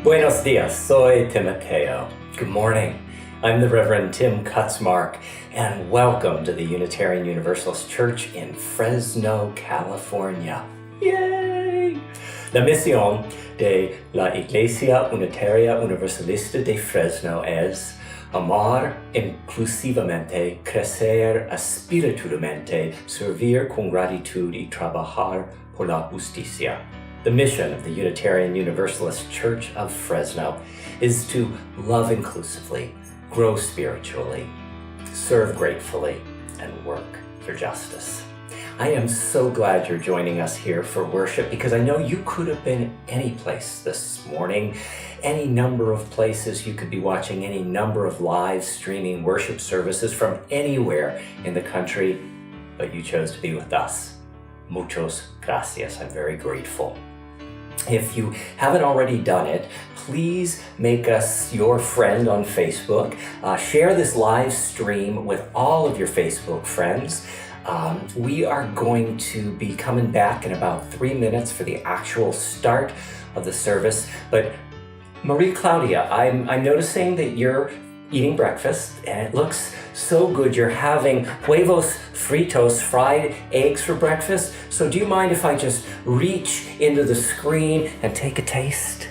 Buenos dias, soy Timoteo. Good morning. I'm the Reverend Tim Kutzmark, and welcome to the Unitarian Universalist Church in Fresno, California. Yay! La misión de la Iglesia Unitaria Universalista de Fresno es amar inclusivamente, crecer espiritualmente, servir con gratitud y trabajar por la justicia. The mission of the Unitarian Universalist Church of Fresno is to love inclusively, grow spiritually, serve gratefully, and work for justice. I am so glad you're joining us here for worship because I know you could have been any place this morning, any number of places. You could be watching any number of live streaming worship services from anywhere in the country, but you chose to be with us. Muchos gracias. I'm very grateful. If you haven't already done it, please make us your friend on Facebook. Share this live stream with all of your Facebook friends. We are going to be coming back in about 3 minutes for the actual start of the service. But Marie Claudia, I'm noticing that you're eating breakfast and it looks so good. You're having huevos fritos, fried eggs for breakfast. So do you mind if I just reach into the screen and take a taste?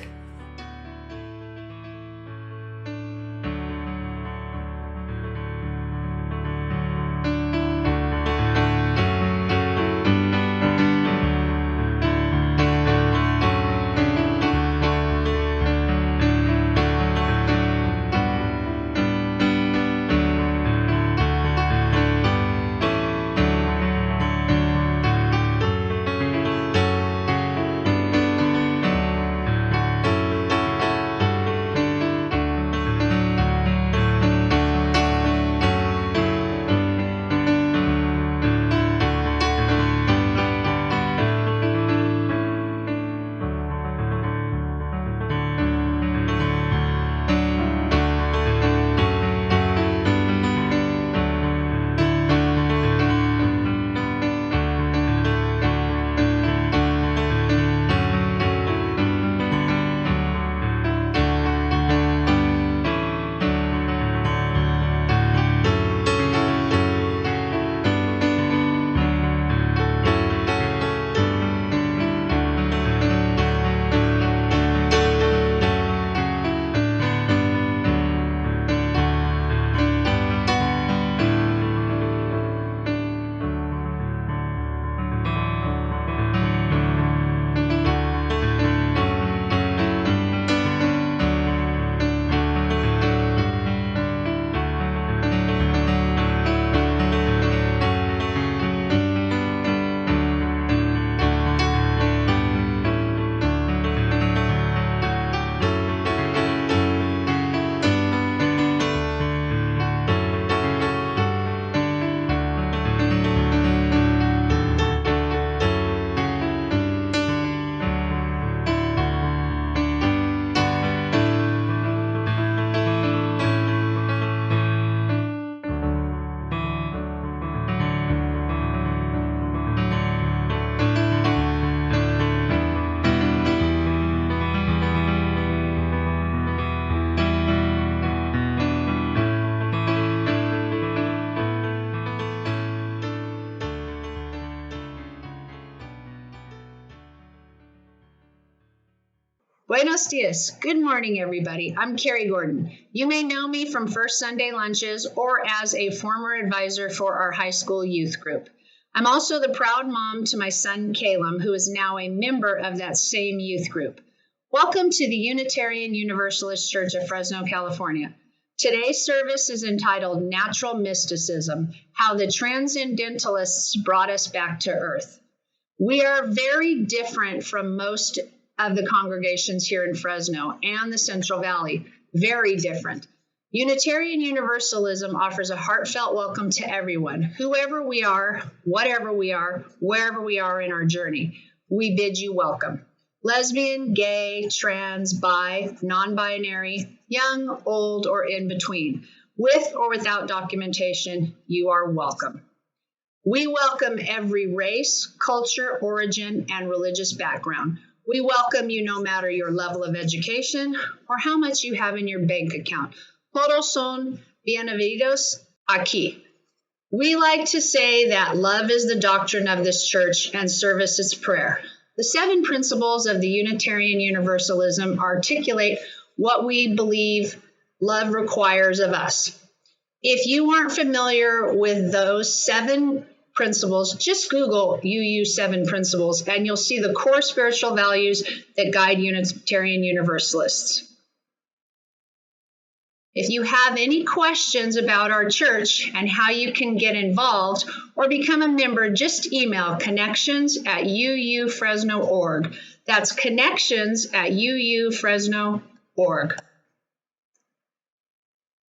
Buenos dias. Good morning, everybody. I'm Carrie Gordon. You may know me from First Sunday Lunches or as a former advisor for our high school youth group. I'm also the proud mom to my son, Caleb, who is now a member of that same youth group. Welcome to the Unitarian Universalist Church of Fresno, California. Today's service is entitled Natural Mysticism, How the Transcendentalists Brought Us Back to Earth. We are very different from most of the congregations here in Fresno and the Central Valley. Very different. Unitarian Universalism offers a heartfelt welcome to everyone, whoever we are, whatever we are, wherever we are in our journey. We bid you welcome. Lesbian, gay, trans, bi, non-binary, young, old, or in between, with or without documentation, you are welcome. We welcome every race, culture, origin, and religious background. We welcome you no matter your level of education or how much you have in your bank account. Todos son bienvenidos aquí. We like to say that love is the doctrine of this church and service is prayer. The 7 principles of the Unitarian Universalism articulate what we believe love requires of us. If you aren't familiar with those 7 principles, just Google UU 7 principles and you'll see the core spiritual values that guide Unitarian Universalists. If you have any questions about our church and how you can get involved or become a member, just email connections@uufresno.org. That's connections@uufresno.org.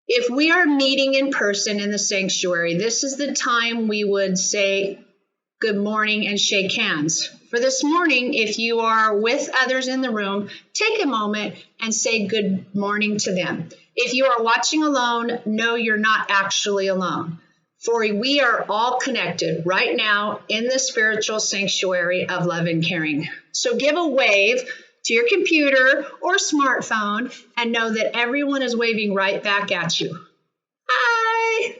If we are meeting in person in the sanctuary, this is the time we would say good morning and shake hands. For this morning, if you are with others in the room, take a moment and say good morning to them. If you are watching alone, know you're not actually alone. For we are all connected right now in the spiritual sanctuary of love and caring. So give a wave to your computer or smartphone and know that everyone is waving right back at you. Hi!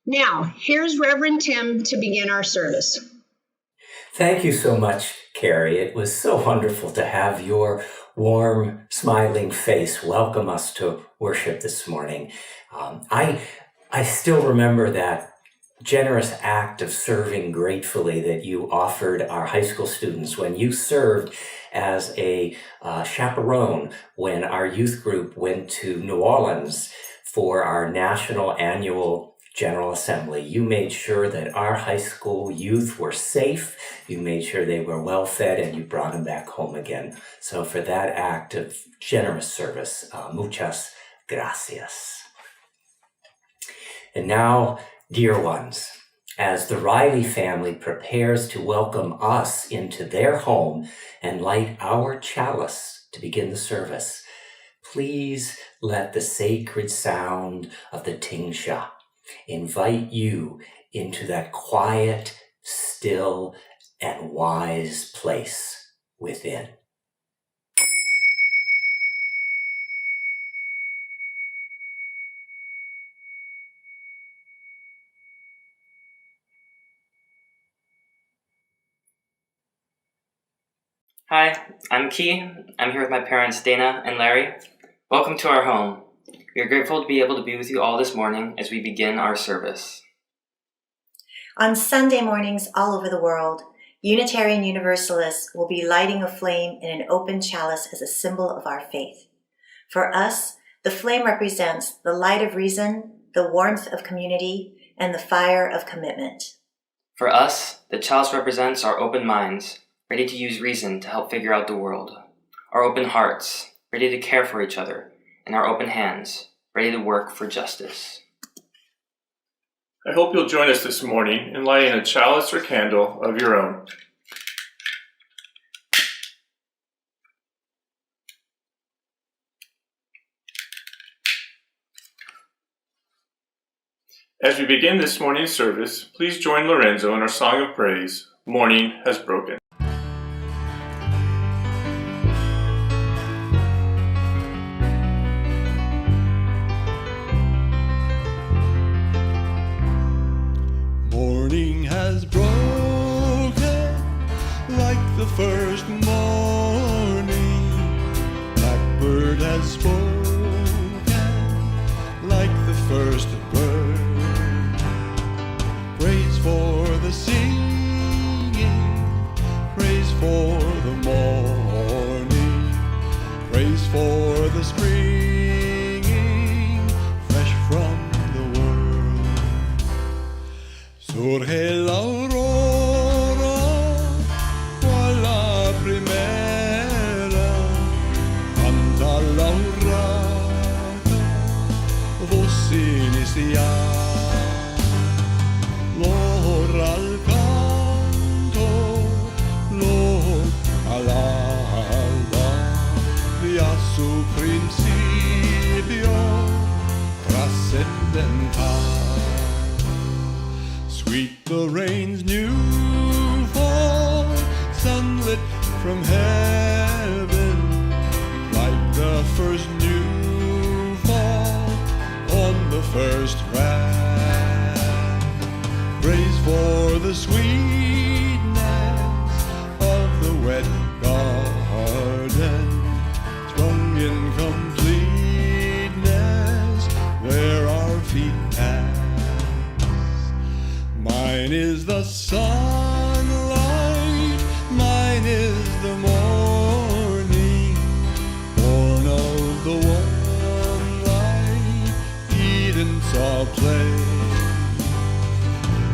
Now, here's Reverend Tim to begin our service. Thank you so much, Carrie. It was so wonderful to have your warm, smiling face welcome us to worship this morning. I still remember that generous act of serving gratefully that you offered our high school students when you served as a chaperone when our youth group went to New Orleans for our national annual General Assembly. You made sure that our high school youth were safe, you made sure they were well fed, and you brought them back home again. So for that act of generous service, muchas gracias. And now, dear ones, as the Riley family prepares to welcome us into their home and light our chalice to begin the service, please let the sacred sound of the tingsha invite you into that quiet, still, and wise place within. Hi, I'm Key. I'm here with my parents, Dana and Larry. Welcome to our home. We are grateful to be able to be with you all this morning as we begin our service. On Sunday mornings all over the world, Unitarian Universalists will be lighting a flame in an open chalice as a symbol of our faith. For us, the flame represents the light of reason, the warmth of community, and the fire of commitment. For us, the chalice represents our open minds, ready to use reason to help figure out the world, our open hearts, ready to care for each other, and our open hands, ready to work for justice. I hope you'll join us this morning in lighting a chalice or candle of your own. As we begin this morning's service, please join Lorenzo in our song of praise, Morning Has Broken. Morning has broken like the first morning. Blackbird has spoken like the first bird. Praise for the singing, praise for the morning, praise for the springing fresh from the world. Surge l'aurora qual la primera, canta l'aurata, voce inicia. Lor al canto, lor all'alba, via su principio trascendental. Sweet the rain's new fall, sunlit from heaven. first wrath. Praise for the sweetness of the wet garden, sprung in completeness where our feet pass. Mine is the sunlight, mine is the morning, born of the one light Eden saw play.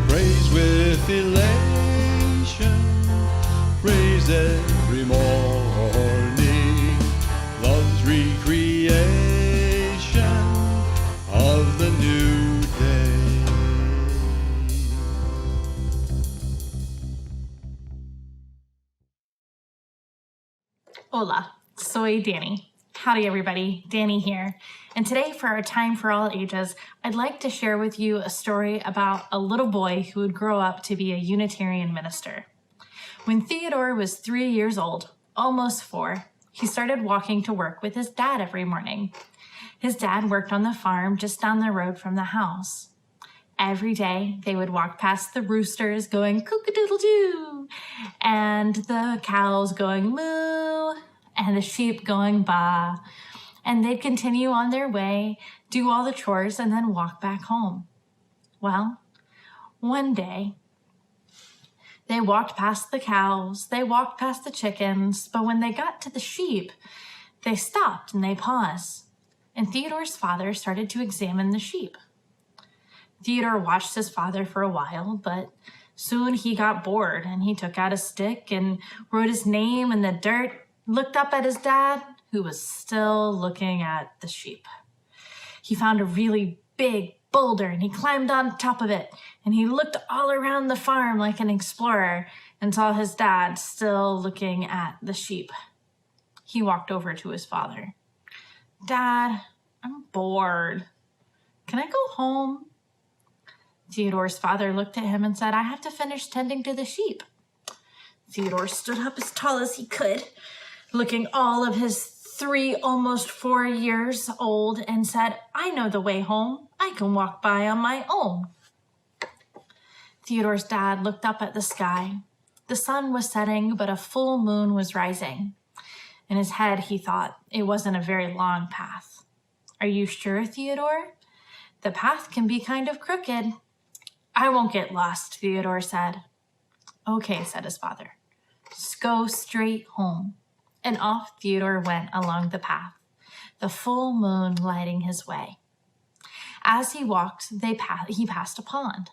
Praise with elation, praise every morning, love's recreation of the new day. Hola, soy Danny. Howdy everybody, Danny here. And today for our Time for All Ages, I'd like to share with you a story about a little boy who would grow up to be a Unitarian minister. When Theodore was 3 years old, almost 4, he started walking to work with his dad every morning. His dad worked on the farm just down the road from the house. Every day, they would walk past the roosters going cook-a-doodle-doo, and the cows going moo, and the sheep going baa. And they'd continue on their way, do all the chores, and then walk back home. Well, one day, they walked past the cows, they walked past the chickens, but when they got to the sheep, they stopped and they paused. And Theodore's father started to examine the sheep. Theodore watched his father for a while, but soon he got bored and he took out a stick and wrote his name in the dirt, looked up at his dad, who was still looking at the sheep. He found a really big boulder and he climbed on top of it and he looked all around the farm like an explorer and saw his dad still looking at the sheep. He walked over to his father. "Dad, I'm bored. Can I go home?" Theodore's father looked at him and said, "I have to finish tending to the sheep." Theodore stood up as tall as he could, looking all of his 3, almost 4 years old, and said, "I know the way home. I can walk by on my own." Theodore's dad looked up at the sky. The sun was setting, but a full moon was rising. In his head, he thought it wasn't a very long path. "Are you sure, Theodore? The path can be kind of crooked." "I won't get lost," Theodore said. "Okay," said his father. "Just go straight home." And off Theodore went along the path, the full moon lighting his way. As he walked, he passed a pond.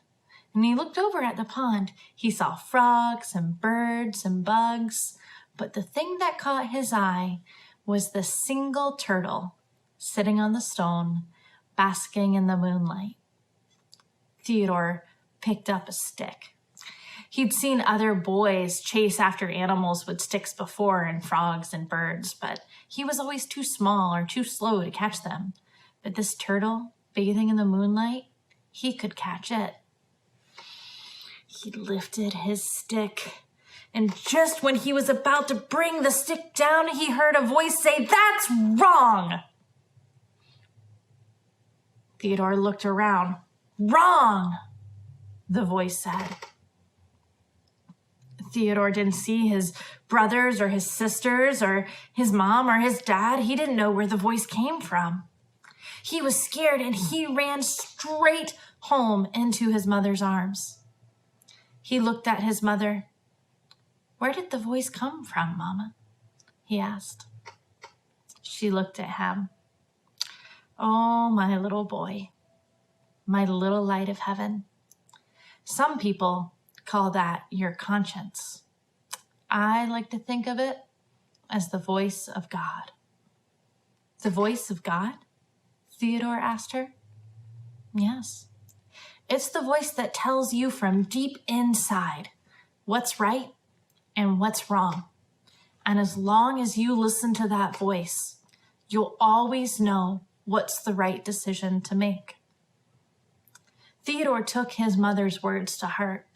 And he looked over at the pond. He saw frogs and birds and bugs. But the thing that caught his eye was the single turtle sitting on the stone, basking in the moonlight. Theodore picked up a stick. He'd seen other boys chase after animals with sticks before, and frogs and birds, but he was always too small or too slow to catch them. But this turtle, bathing in the moonlight, he could catch it. He lifted his stick, and just when he was about to bring the stick down, he heard a voice say, "That's wrong!" Theodore looked around. "Wrong!" the voice said. Theodore didn't see his brothers or his sisters or his mom or his dad. He didn't know where the voice came from. He was scared and he ran straight home into his mother's arms. He looked at his mother. "Where did the voice come from, Mama?" he asked. She looked at him. "Oh, my little boy, my little light of heaven. Some people call that your conscience. I like to think of it as the voice of God." "The voice of God?" Theodore asked her. "Yes. It's the voice that tells you from deep inside what's right and what's wrong. And as long as you listen to that voice, you'll always know what's the right decision to make." Theodore took his mother's words to heart.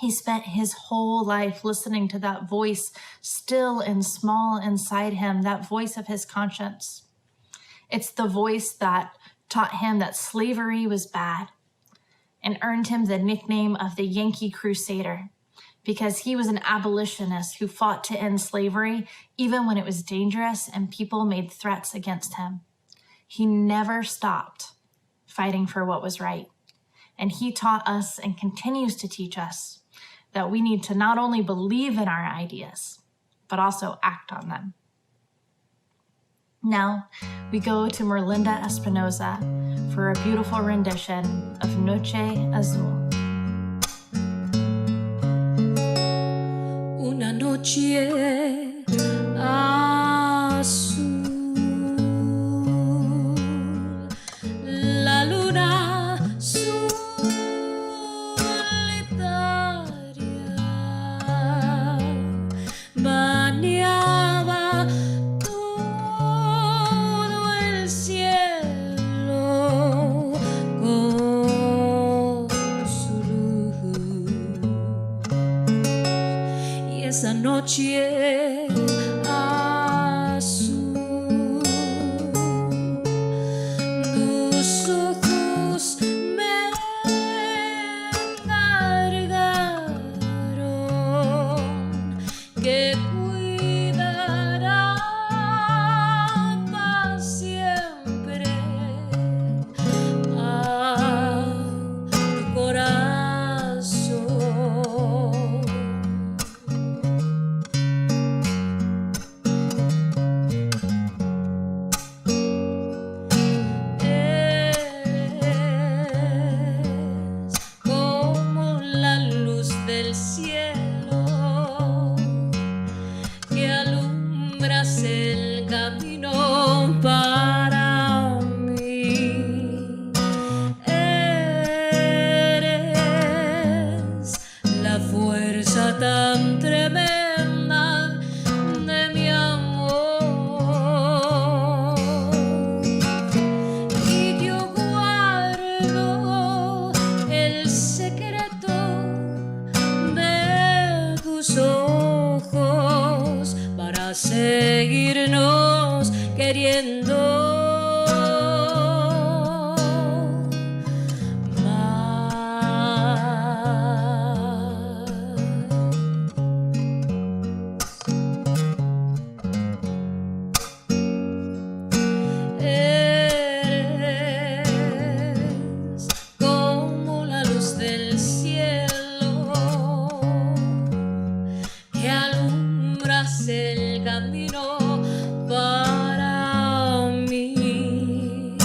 He spent his whole life listening to that voice still and small inside him, that voice of his conscience. It's the voice that taught him that slavery was bad, and earned him the nickname of the Yankee Crusader because he was an abolitionist who fought to end slavery even when it was dangerous and people made threats against him. He never stopped fighting for what was right. And he taught us and continues to teach us that we need to not only believe in our ideas, but also act on them. Now, we go to Merlinda Espinosa for a beautiful rendition of Noche Azul. Una noche azul, la luna solitaria bañaba todo el cielo con su luz. Y esa noche azul, tus ojos me encargaron que cuidará para siempre a tu corazón. Es como la luz del cielo que alumbras el camino para mí. Eres la fuerza tan tremenda de mi amor. Y yo guardo el secreto de tus ojos para seguirnos queriendo Eres como la luz del cielo que alumbras el camino para mí.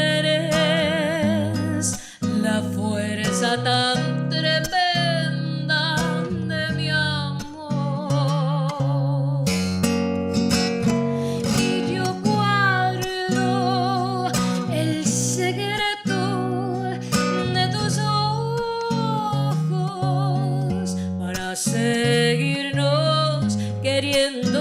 Eres la fuerza tan tremenda de mi amor. Y yo guardo el secreto de tus ojos para seguirnos queriendo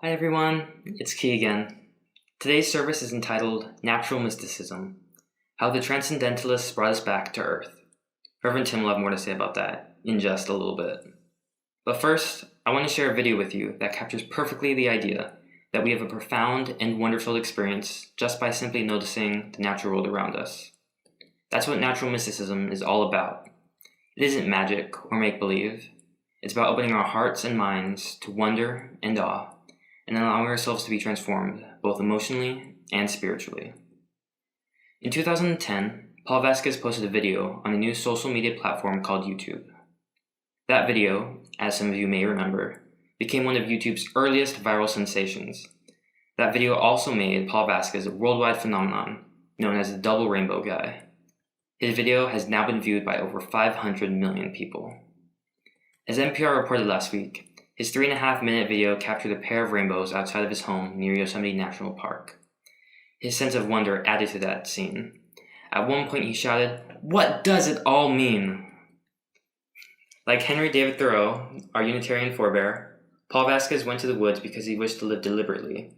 Hi everyone, it's Key again. Today's service is entitled Natural Mysticism, How the Transcendentalists Brought Us Back to Earth. Reverend Tim will have more to say about that in just a little bit. But first, I want to share a video with you that captures perfectly the idea that we have a profound and wonderful experience just by simply noticing the natural world around us. That's what natural mysticism is all about. It isn't magic or make-believe. It's about opening our hearts and minds to wonder and awe, and allowing ourselves to be transformed, both emotionally and spiritually. In 2010, Paul Vasquez posted a video on a new social media platform called YouTube. That video, as some of you may remember, became one of YouTube's earliest viral sensations. That video also made Paul Vasquez a worldwide phenomenon, known as the Double Rainbow Guy. His video has now been viewed by over 500 million people. As NPR reported last week, his 3.5-minute video captured a pair of rainbows outside of his home near Yosemite National Park. His sense of wonder added to that scene. At one point he shouted, "What does it all mean?" Like Henry David Thoreau, our Unitarian forebear, Paul Vasquez went to the woods because he wished to live deliberately,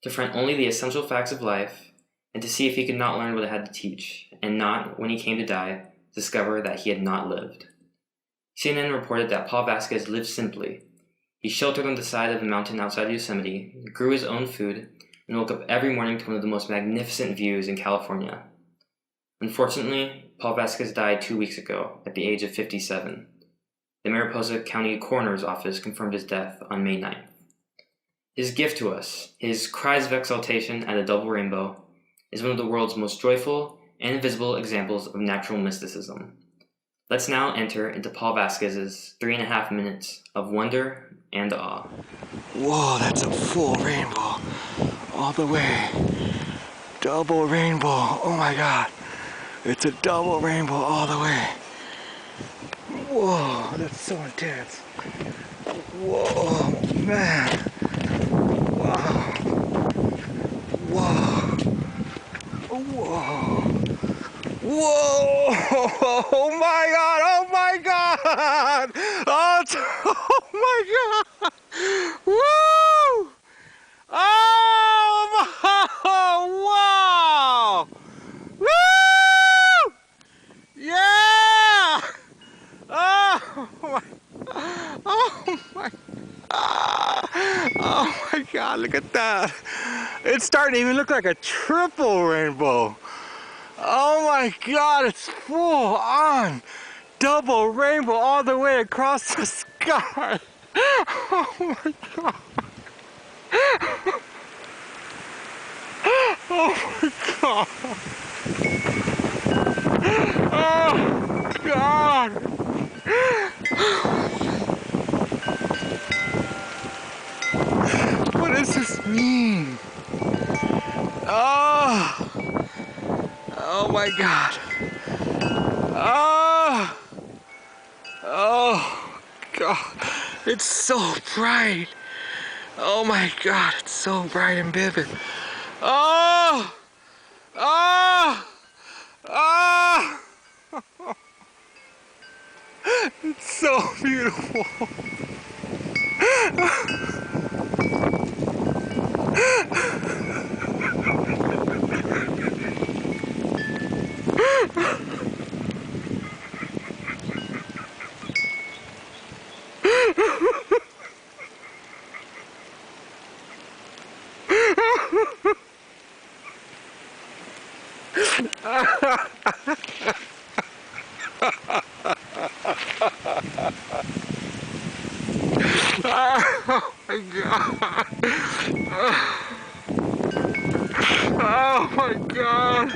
to front only the essential facts of life, and to see if he could not learn what it had to teach, and not, when he came to die, discover that he had not lived. CNN reported that Paul Vasquez lived simply. He sheltered on the side of a mountain outside Yosemite, grew his own food, and woke up every morning to one of the most magnificent views in California. Unfortunately, Paul Vasquez died 2 weeks ago, at the age of 57. The Mariposa County Coroner's Office confirmed his death on May 9th. His gift to us, his cries of exaltation at a double rainbow, is one of the world's most joyful and visible examples of natural mysticism. Let's now enter into Paul Vasquez's 3.5 minutes of wonder and awe. Whoa, that's a full rainbow. All the way. Double rainbow. Oh my God. It's a double rainbow all the way. Whoa, that's so intense. Whoa, man. Wow. Whoa. Whoa. Whoa! Oh my God! Oh my God! Oh my God! Woo! Oh wow! Woo! Yeah! Oh my! Oh my! Oh my God! Look at that! It's starting to even look like a triple rainbow. Oh my God, it's full on double rainbow all the way across the sky. Oh my God. Oh my God. Oh God. What does this mean? Oh my God. Oh God. It's so bright. Oh my God, it's so bright and vivid. Oh! It's so beautiful. Oh my God. Oh my God.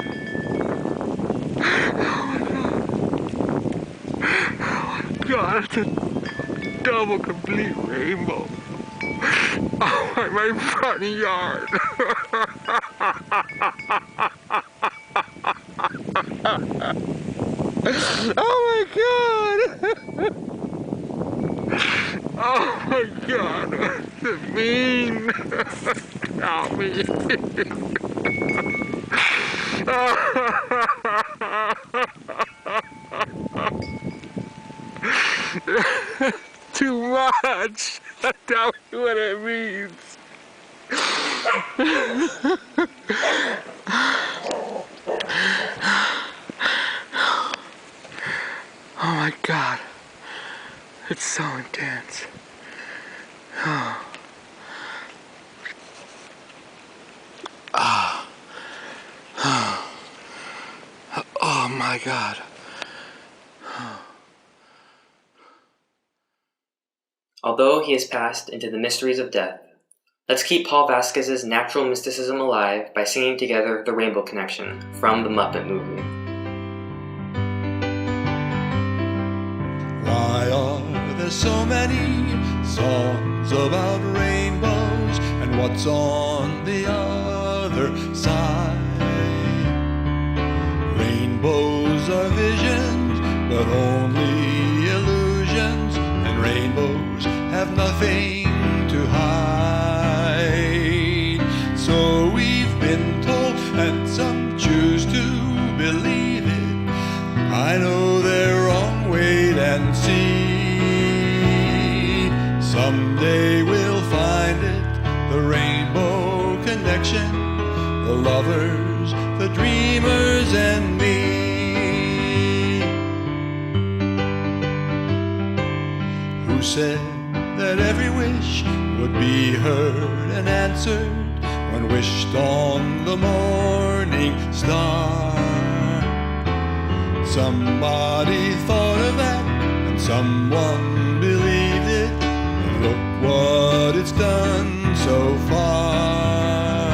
Oh my God, it's a double complete rainbow. Oh my front yard. Oh my God. Oh my God, what does it mean? Help me. Too much. Tell me what it means. Oh my God. It's so intense. Oh. Oh my God. Although he has passed into the mysteries of death, let's keep Paul Vasquez's natural mysticism alive by singing together The Rainbow Connection from the Muppet movie. Why are there so many songs about rainbows, and what's on the other side? Rainbows are visions, but only illusions, and rainbows have nothing to hide. So we've been told, and some choose to believe it. I know they're wrong, wait and see. Someday we'll find it, the rainbow connection, the lovers, the dreamers, and me. Who said that every wish would be heard and answered when wished on the morning star? Somebody thought of that, and someone believed it, and look what it's done so far.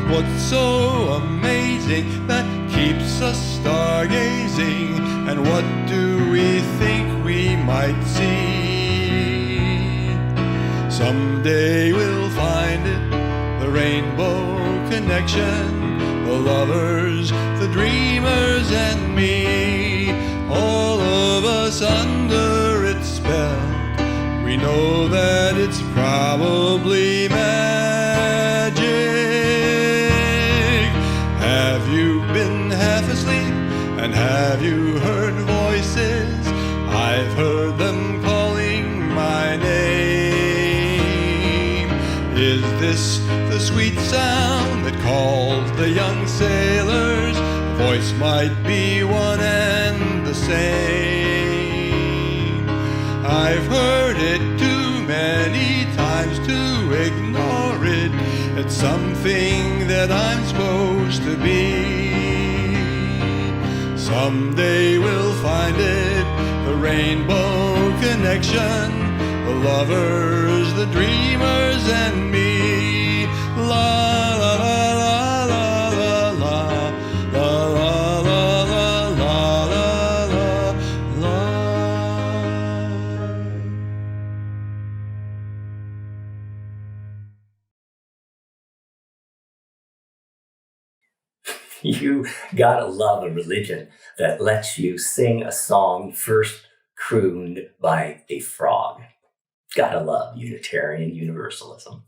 What's so amazing that keeps us stargazing, and what do we think we might see? Someday we'll find it, the rainbow connection, the lovers, the dreamers, and me. All of us under its spell, we know that it's probably magic. Have you been half asleep, and have you heard voices? I've heard them calling my name. Is this the sweet sound that calls the young sailors? The voice might be one and the same. I've heard it too many times to ignore it. It's something that I'm supposed to be. Someday we'll find it, the rainbow connection, the lovers, the dreamers, and me. La la la la la la la la la la la la. You gotta love a religion that lets you sing a song first crooned by a frog. Gotta love Unitarian Universalism.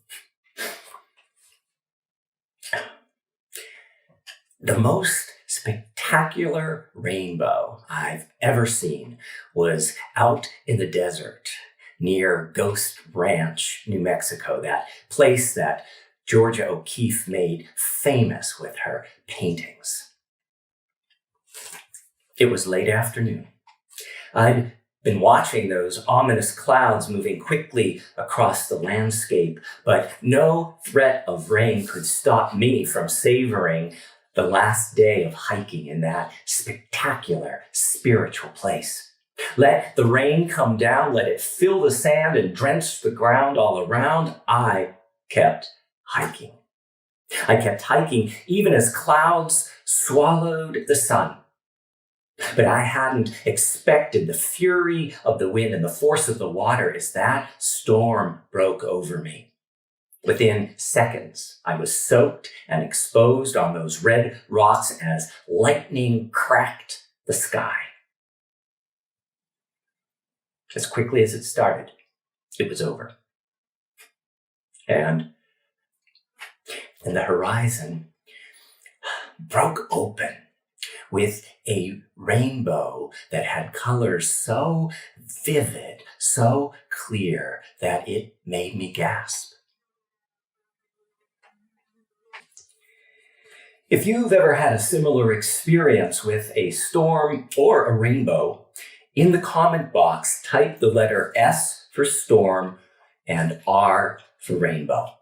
The most spectacular rainbow I've ever seen was out in the desert near Ghost Ranch, New Mexico, that place that Georgia O'Keeffe made famous with her paintings. It was late afternoon. I'd been watching those ominous clouds moving quickly across the landscape, but no threat of rain could stop me from savoring the last day of hiking in that spectacular spiritual place. Let the rain come down, let it fill the sand and drench the ground all around. I kept hiking. I kept hiking even as clouds swallowed the sun. But I hadn't expected the fury of the wind and the force of the water as that storm broke over me. Within seconds, I was soaked and exposed on those red rocks as lightning cracked the sky. As quickly as it started, it was over. And the horizon broke open with a rainbow that had colors so vivid, so clear that it made me gasp. If you've ever had a similar experience with a storm or a rainbow, in the comment box, type the letter S for storm and R for rainbow.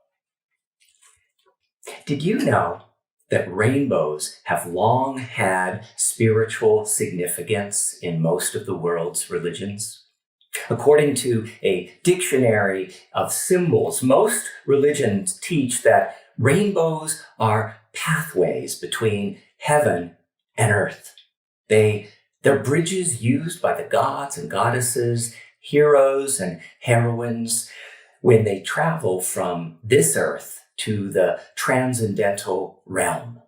Did you know that rainbows have long had spiritual significance in most of the world's religions? According to a dictionary of symbols, most religions teach that rainbows are pathways between heaven and earth. They're bridges used by the gods and goddesses, heroes and heroines when they travel from this earth to the transcendental realm.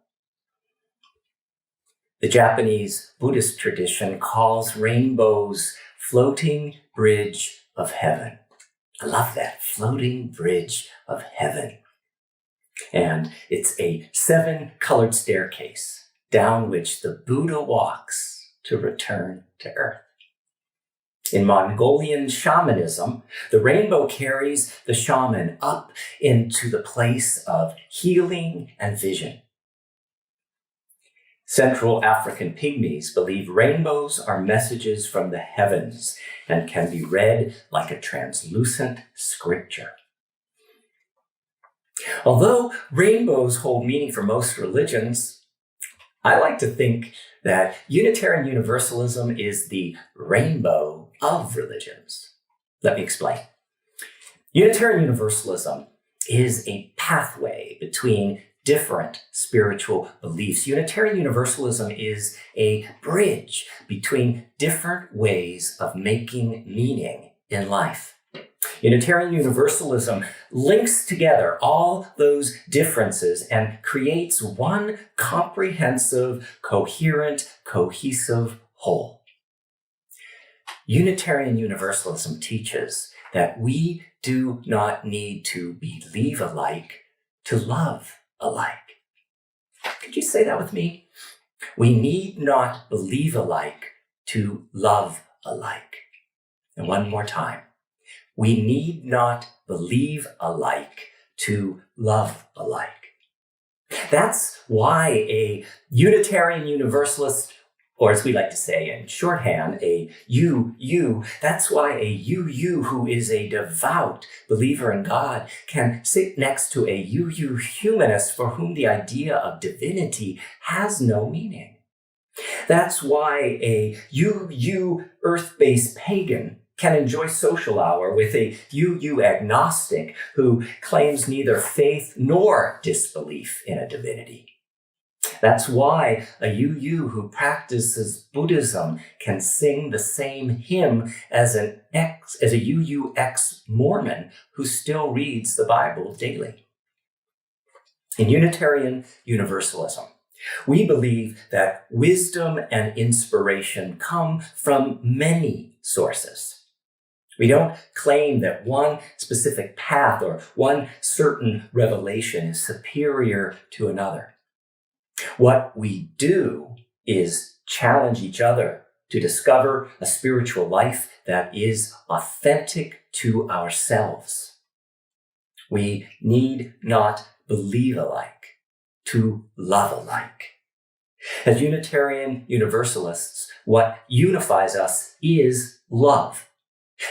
The Japanese Buddhist tradition calls rainbows floating bridge of heaven. I love that, floating bridge of heaven. And it's a 7-colored staircase down which the Buddha walks to return to earth. In Mongolian shamanism, the rainbow carries the shaman up into the place of healing and vision. Central African pygmies believe rainbows are messages from the heavens and can be read like a translucent scripture. Although rainbows hold meaning for most religions, I like to think that Unitarian Universalism is the rainbow of religions. Let me explain. Unitarian Universalism is a pathway between different spiritual beliefs. Unitarian Universalism is a bridge between different ways of making meaning in life. Unitarian Universalism links together all those differences and creates one comprehensive, coherent, cohesive whole. Unitarian Universalism teaches that we do not need to believe alike to love alike. Could you say that with me? We need not believe alike to love alike. And one more time. We need not believe alike to love alike. That's why a Unitarian Universalist, or as we like to say in shorthand, a UU, that's why a UU who is a devout believer in God can sit next to a UU humanist for whom the idea of divinity has no meaning. That's why a UU earth-based pagan can enjoy social hour with a UU agnostic who claims neither faith nor disbelief in a divinity. That's why a UU who practices Buddhism can sing the same hymn as a UU ex-Mormon who still reads the Bible daily. In Unitarian Universalism, we believe that wisdom and inspiration come from many sources. We don't claim that one specific path or one certain revelation is superior to another. What we do is challenge each other to discover a spiritual life that is authentic to ourselves. We need not believe alike to love alike. As Unitarian Universalists, what unifies us is love.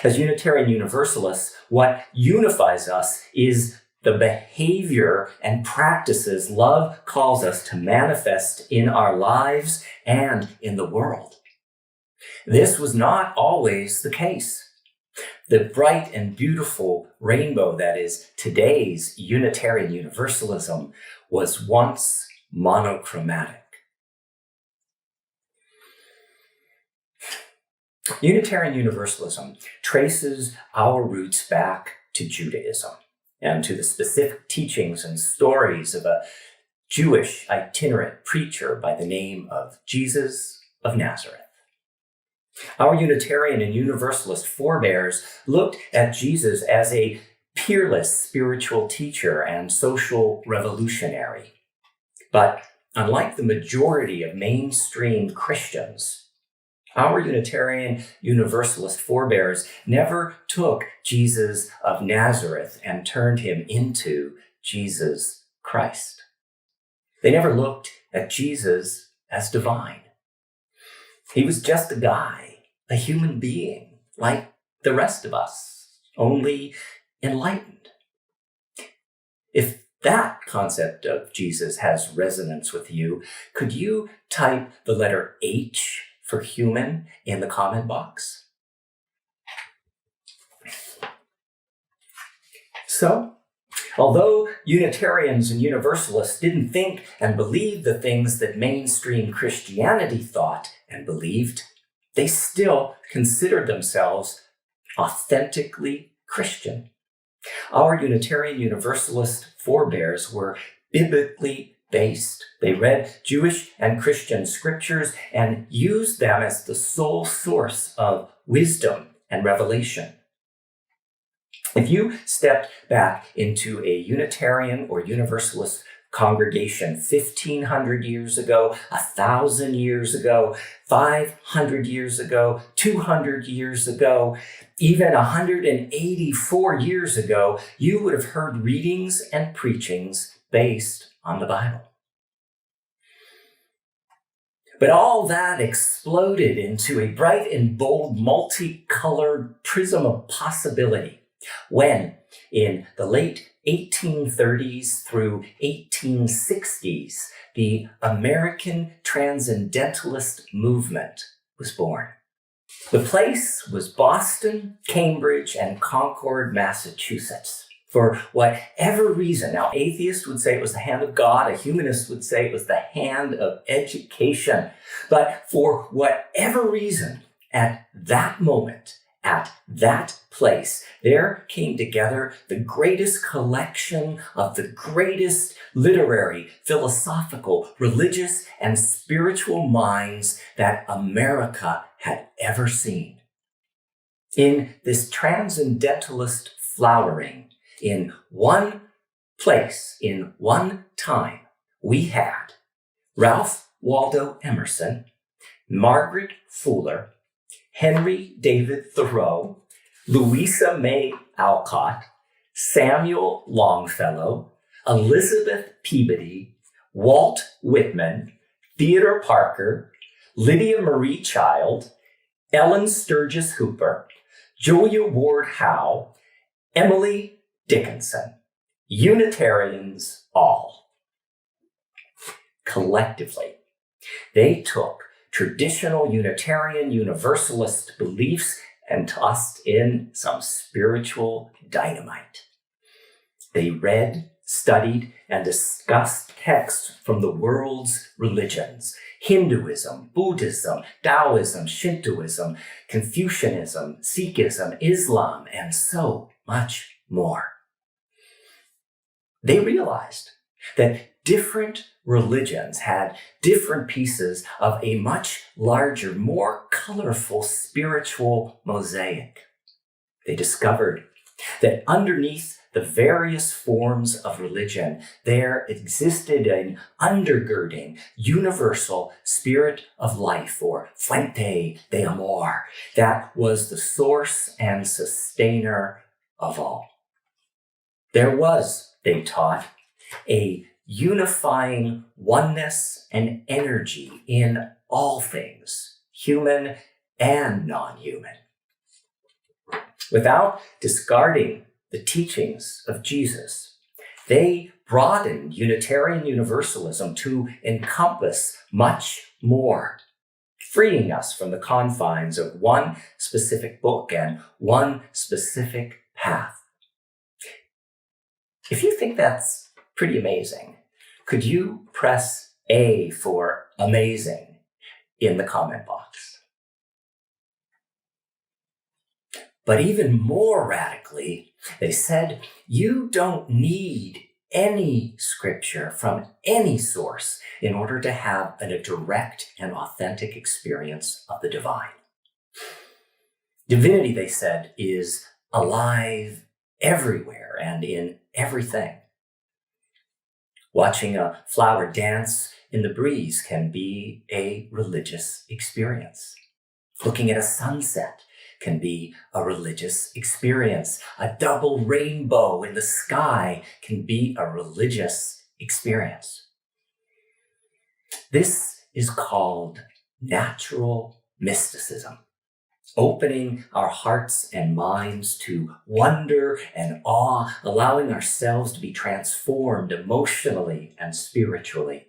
As Unitarian Universalists, what unifies us is the behavior and practices love calls us to manifest in our lives and in the world. This was not always the case. The bright and beautiful rainbow that is today's Unitarian Universalism was once monochromatic. Unitarian Universalism traces our roots back to Judaism and to the specific teachings and stories of a Jewish itinerant preacher by the name of Jesus of Nazareth. Our Unitarian and Universalist forebears looked at Jesus as a peerless spiritual teacher and social revolutionary. But unlike the majority of mainstream Christians, our Unitarian Universalist forebears never took Jesus of Nazareth and turned him into Jesus Christ. They never looked at Jesus as divine. He was just a guy, a human being, like the rest of us, only enlightened. If that concept of Jesus has resonance with you, could you type the letter H for human in the comment box? So, although Unitarians and Universalists didn't think and believe the things that mainstream Christianity thought and believed, they still considered themselves authentically Christian. Our Unitarian Universalist forebears were biblically based. They read Jewish and Christian scriptures and used them as the sole source of wisdom and revelation. If you stepped back into a Unitarian or Universalist congregation 1,500 years ago, 1,000 years ago, 500 years ago, 200 years ago, even 184 years ago, you would have heard readings and preachings based on the Bible. But all that exploded into a bright and bold, multicolored prism of possibility when, in the late 1830s through 1860s, the American Transcendentalist movement was born. The place was Boston, Cambridge, and Concord, Massachusetts. For whatever reason, now atheists would say it was the hand of God, a humanist would say it was the hand of education. But for whatever reason, at that moment, at that place, there came together the greatest collection of the greatest literary, philosophical, religious, and spiritual minds that America had ever seen. In this transcendentalist flowering, in one place, in one time, we had Ralph Waldo Emerson, Margaret Fuller, Henry David Thoreau, Louisa May Alcott, Samuel Longfellow, Elizabeth Peabody, Walt Whitman, Theodore Parker, Lydia Marie Child, Ellen Sturgis Hooper, Julia Ward Howe, Emily Dickinson, Unitarians all. Collectively, they took traditional Unitarian Universalist beliefs and tossed in some spiritual dynamite. They read, studied, and discussed texts from the world's religions: Hinduism, Buddhism, Taoism, Shintoism, Confucianism, Sikhism, Islam, and so much more. They realized that different religions had different pieces of a much larger, more colorful spiritual mosaic. They discovered that underneath the various forms of religion, there existed an undergirding, universal spirit of life, or fuente de amor, that was the source and sustainer of all. There was, they taught, a unifying oneness and energy in all things, human and non-human. Without discarding the teachings of Jesus, they broadened Unitarian Universalism to encompass much more, freeing us from the confines of one specific book and one specific path. If you think that's pretty amazing, could you press A for amazing in the comment box? But even more radically, they said you don't need any scripture from any source in order to have a direct and authentic experience of the divine. Divinity, they said, is alive everywhere and in everything. Watching a flower dance in the breeze can be a religious experience. Looking at a sunset can be a religious experience. A double rainbow in the sky can be a religious experience. This is called natural mysticism, opening our hearts and minds to wonder and awe, allowing ourselves to be transformed emotionally and spiritually.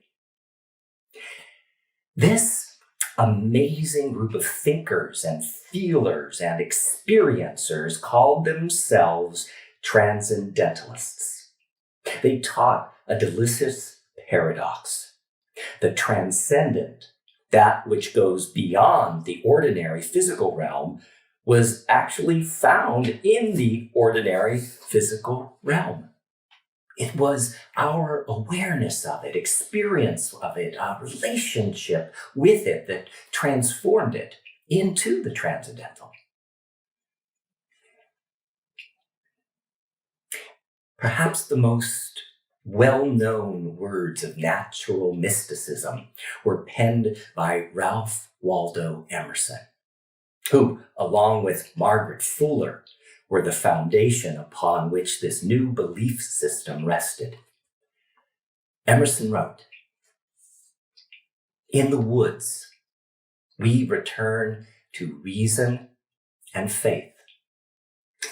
This amazing group of thinkers and feelers and experiencers called themselves Transcendentalists. They taught a delicious paradox. The transcendent, that which goes beyond the ordinary physical realm, was actually found in the ordinary physical realm. It was our awareness of it, experience of it, our relationship with it that transformed it into the transcendental. Perhaps the most well-known words of natural mysticism were penned by Ralph Waldo Emerson, who, along with Margaret Fuller, were the foundation upon which this new belief system rested. Emerson wrote, "In the woods, we return to reason and faith.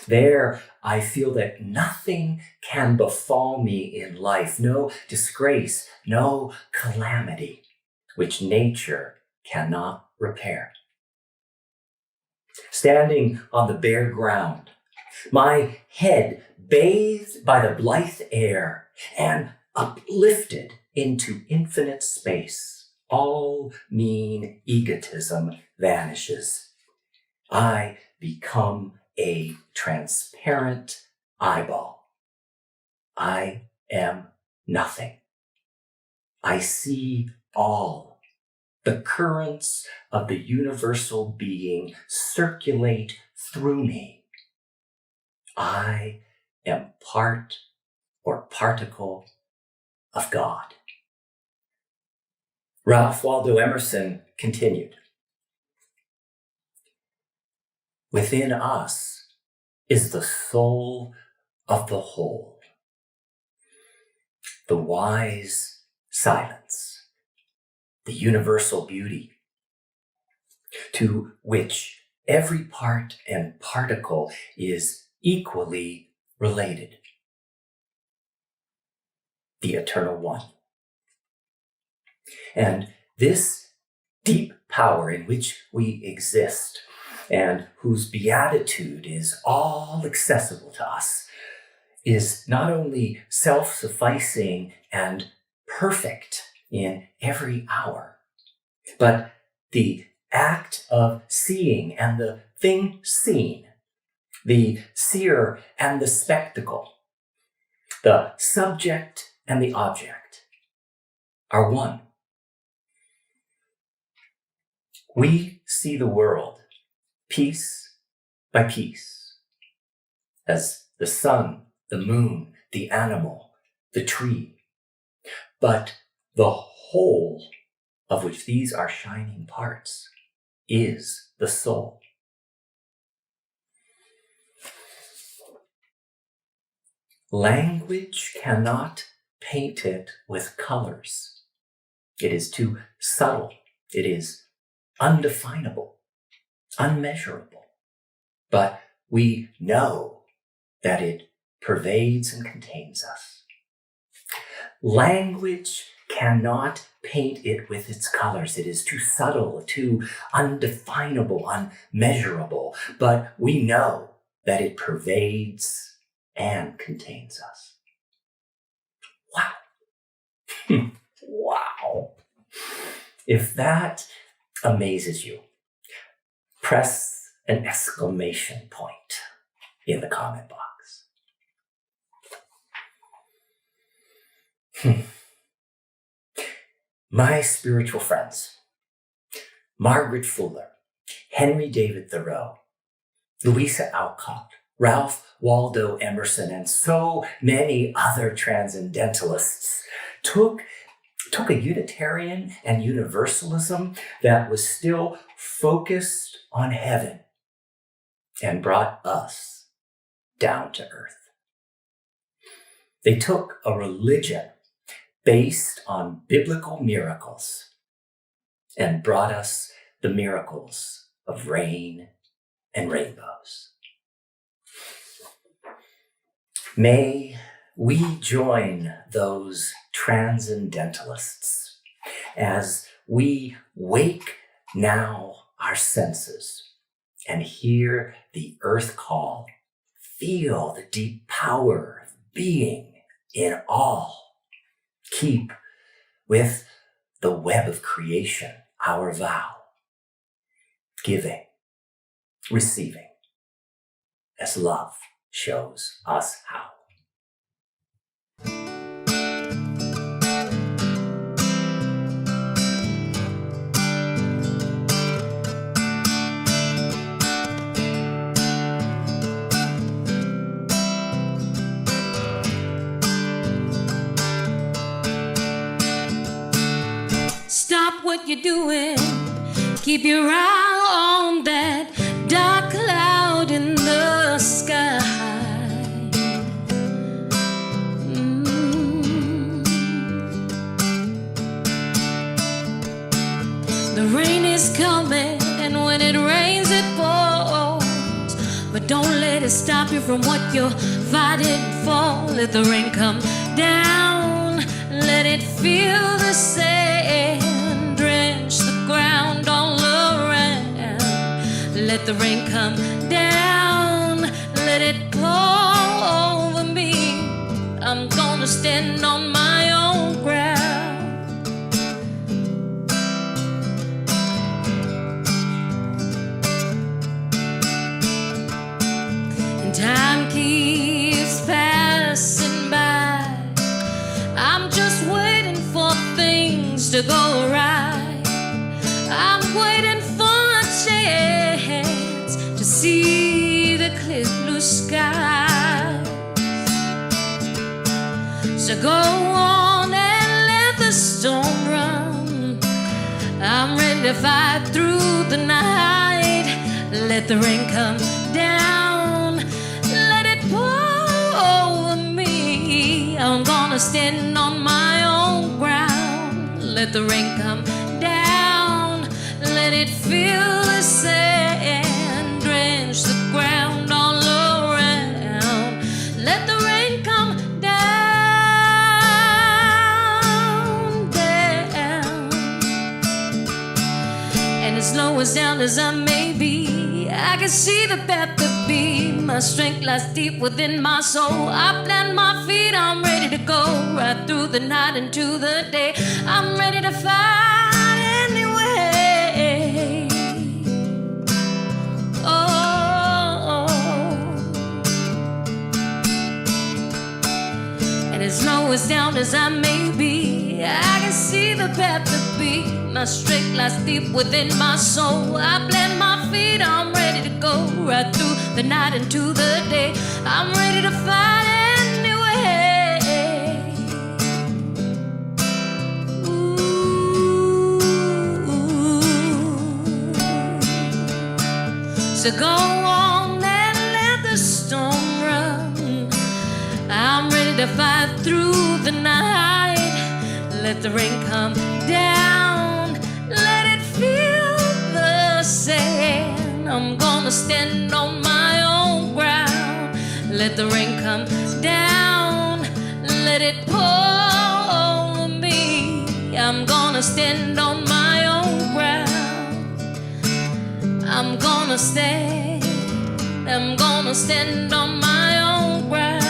There, I feel that nothing can befall me in life, no disgrace, no calamity, which nature cannot repair. Standing on the bare ground, my head bathed by the blithe air and uplifted into infinite space, all mean egotism vanishes. I become a transparent eyeball. I am nothing. I see all. The currents of the universal being circulate through me. I am part or particle of God." Ralph Waldo Emerson continued, "Within us is the soul of the whole, the wise silence, the universal beauty, to which every part and particle is equally related, the Eternal One. And this deep power in which we exist and whose beatitude is all accessible to us is not only self-sufficing and perfect in every hour, but the act of seeing and the thing seen, the seer and the spectacle, the subject and the object are one. We see the world piece by piece, as the sun, the moon, the animal, the tree, but the whole of which these are shining parts is the soul. Language cannot paint it with colors. It is too subtle. It is undefinable, unmeasurable. But we know that it pervades and contains us. Language cannot paint it with its colors. It is too subtle, too undefinable, unmeasurable. But we know that it pervades and contains us. Wow. Wow. If that amazes you, press an exclamation point in the comment box. My spiritual friends, Margaret Fuller, Henry David Thoreau, Louisa Alcott, Ralph Waldo Emerson, and so many other Transcendentalists took a Unitarian and Universalism that was still focused on heaven and brought us down to earth. They took a religion based on biblical miracles and brought us the miracles of rain and rainbows. May we join those Transcendentalists as we wake now our senses and hear the earth call, feel the deep power of being in all. Keep with the web of creation our vow, giving, receiving, as love shows us how. doing? Keep your eye on that dark cloud in the sky. The rain is coming, and when it rains, it pours. But don't let it stop you from what you're fighting for. Let the rain come down, let it feel the sand, drench the ground all around. Let the rain come down, let it pour over me. I'm gonna stand on my own ground. Time keeps passing by. I'm just waiting for things to go right. I'm waiting for a chance to see the clear blue sky. So go on and let the storm run. I'm ready to fight through the night. Let the rain come down, I'm gonna stand on my own ground. Let the rain come down, let it fill the sand, drench the ground all around. Let the rain come down, down. And as low as down as I may be, I can see the path to be. My strength lies deep within my soul. I plant my feet, I'm ready to go right through the night into the day. I'm ready to fight anyway. Oh, and as low as down as I may be, I can see the path to be. My strength lies deep within my soul. I plant my feet, I'm ready to go right through the night into the day. I'm ready to fight anyway. Ooh. So go on and let the storm run. I'm ready to fight through the night. Let the rain come down, let it fill the sand. I'm gonna stand on my own ground. Let the rain come down, let it pour over me. I'm gonna stand on my own ground. I'm gonna stand on my own ground.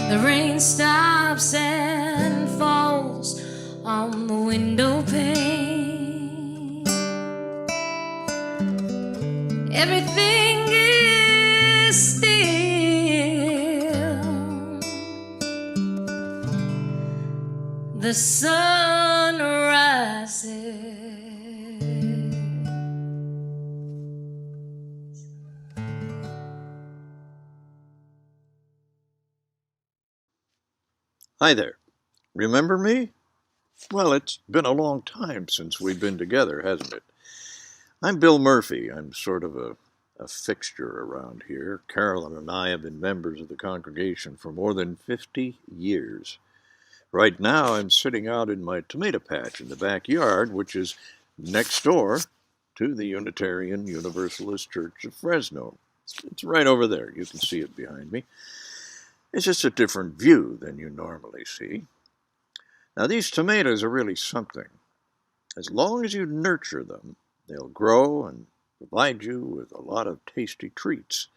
The rain stops and falls on the window pane. Everything is still. The sun rises. Hi there. Remember me? Well, it's been a long time since we've been together, hasn't it? I'm Bill Murphy. I'm sort of a fixture around here. Carolyn and I have been members of the congregation for more than 50 years. Right now, I'm sitting out in my tomato patch in the backyard, which is next door to the Unitarian Universalist Church of Fresno. It's right over there. You can see it behind me. It's just a different view than you normally see. Now, these tomatoes are really something. As long as you nurture them, they'll grow and provide you with a lot of tasty treats.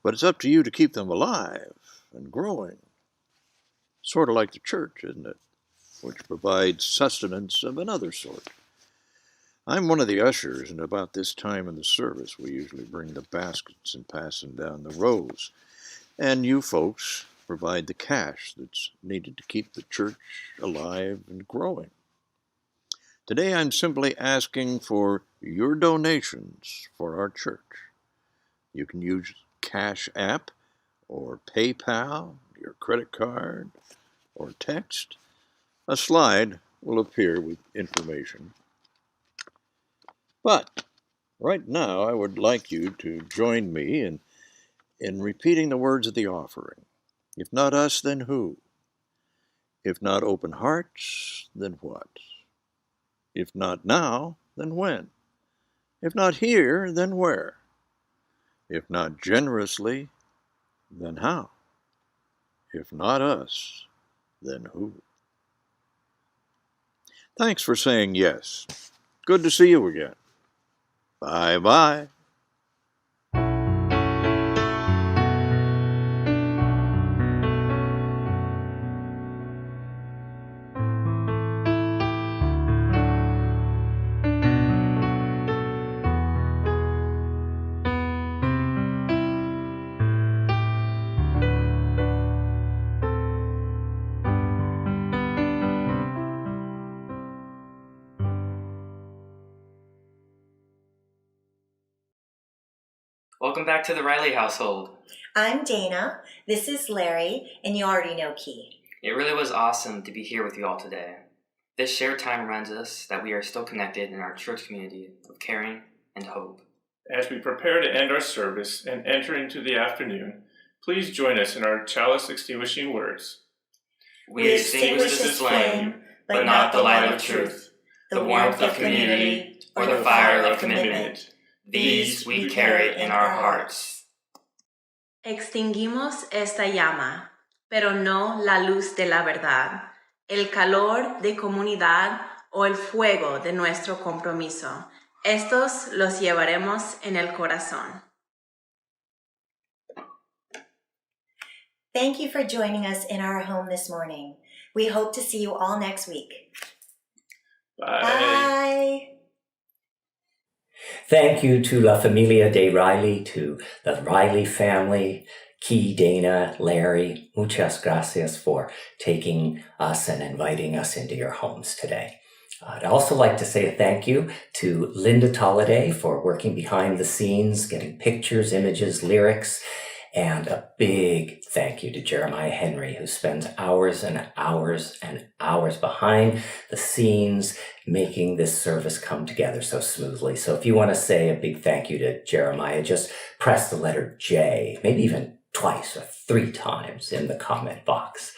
But it's up to you to keep them alive and growing. Sort of like the church, isn't it? Which provides sustenance of another sort. I'm one of the ushers, and about this time in the service, we usually bring the baskets and pass them down the rows. And you folks provide the cash that's needed to keep the church alive and growing. Today I'm simply asking for your donations for our church. You can use Cash App or PayPal, your credit card, or text, a slide will appear with information. But right now, I would like you to join me in repeating the words of the offering. If not us, then who? If not open hearts, then what? If not now, then when? If not here, then where? If not generously, then how? If not us, then who? Thanks for saying yes. Good to see you again. Bye-bye. Welcome back to the Riley household. I'm Dana, this is Larry, and you already know Key. It really was awesome to be here with you all today. This shared time reminds us that we are still connected in our church community of caring and hope. As we prepare to end our service and enter into the afternoon, please join us in our Chalice extinguishing words. We extinguish this flame, but not the light of truth, the warmth of community, or the fire of commitment. These we carry in our hearts. Extinguimos esta llama, pero no la luz de la verdad, el calor de comunidad o el fuego de nuestro compromiso. Estos los llevaremos en el corazón. Thank you for joining us in our home this morning. We hope to see you all next week. Bye. Bye. Thank you to La Familia de Riley, to the Riley family, Key, Dana, Larry. Muchas gracias for taking us and inviting us into your homes today. I'd also like to say a thank you to Linda Tolliday for working behind the scenes, getting pictures, images, lyrics, and a big thank you to Jeremiah Henry, who spends hours and hours and hours behind the scenes making this service come together so smoothly. So if you want to say a big thank you to Jeremiah, just press the letter J, maybe even twice or 3 times in the comment box.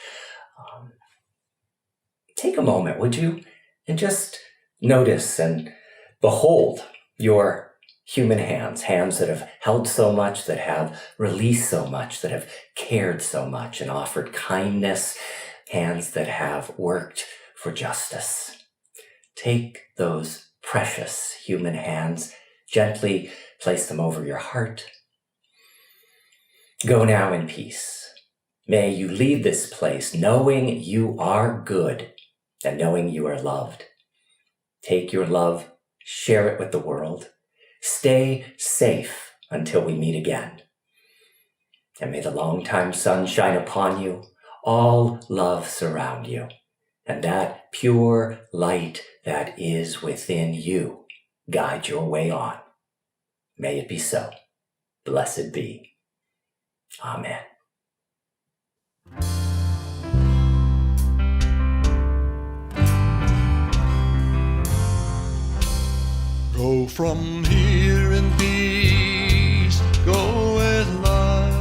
Take a moment, would you? And just notice and behold your human hands that have held so much, that have released so much, that have cared so much and offered kindness, hands that have worked for justice. Take those precious human hands, gently place them over your heart. Go now in peace. May you leave this place knowing you are good and knowing you are loved. Take your love, share it with the world. Stay safe until we meet again. And may the longtime sun shine upon you, all love surround you, and that pure light that is within you guide your way on. May it be so. Blessed be. Amen. Go from here in peace, go with love.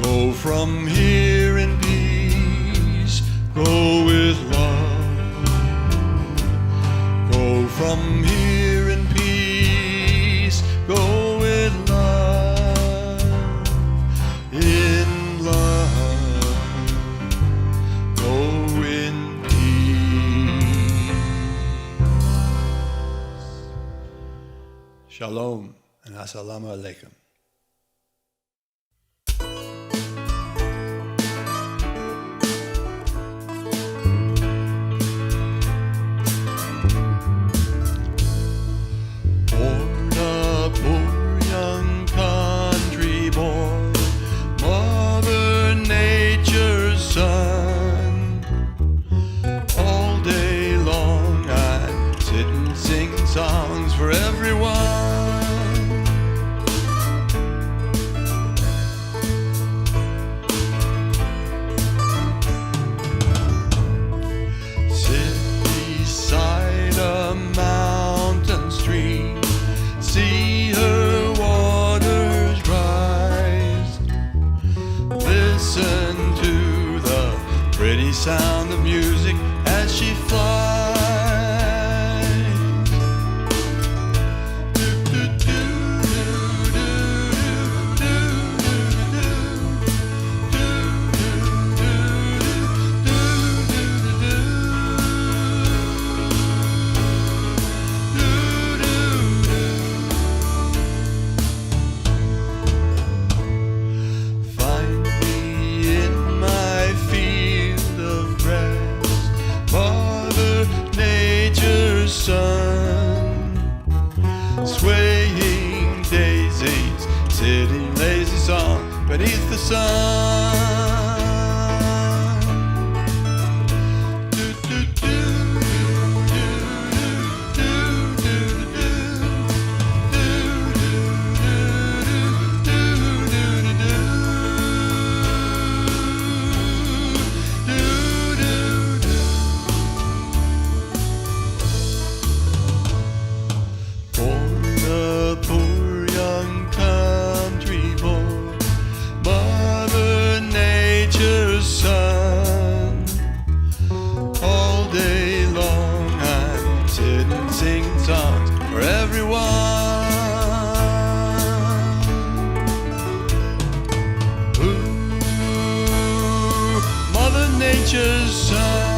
Go from here in peace, go with love. Go from here in peace, go with love. In love, go in peace. Shalom and assalamu alaikum. Born a poor young country boy, Mother Nature's son. All day long I sit and sing songs for everyone. pretty sound of music as she flies. Find me in my field of grass, Mother Nature's son, swaying daisies, sitting lazy songs beneath the sun. Born a poor young country boy, Mother Nature's son. All day long I'm sitting singing songs for everyone. Ooh, Mother Nature's son.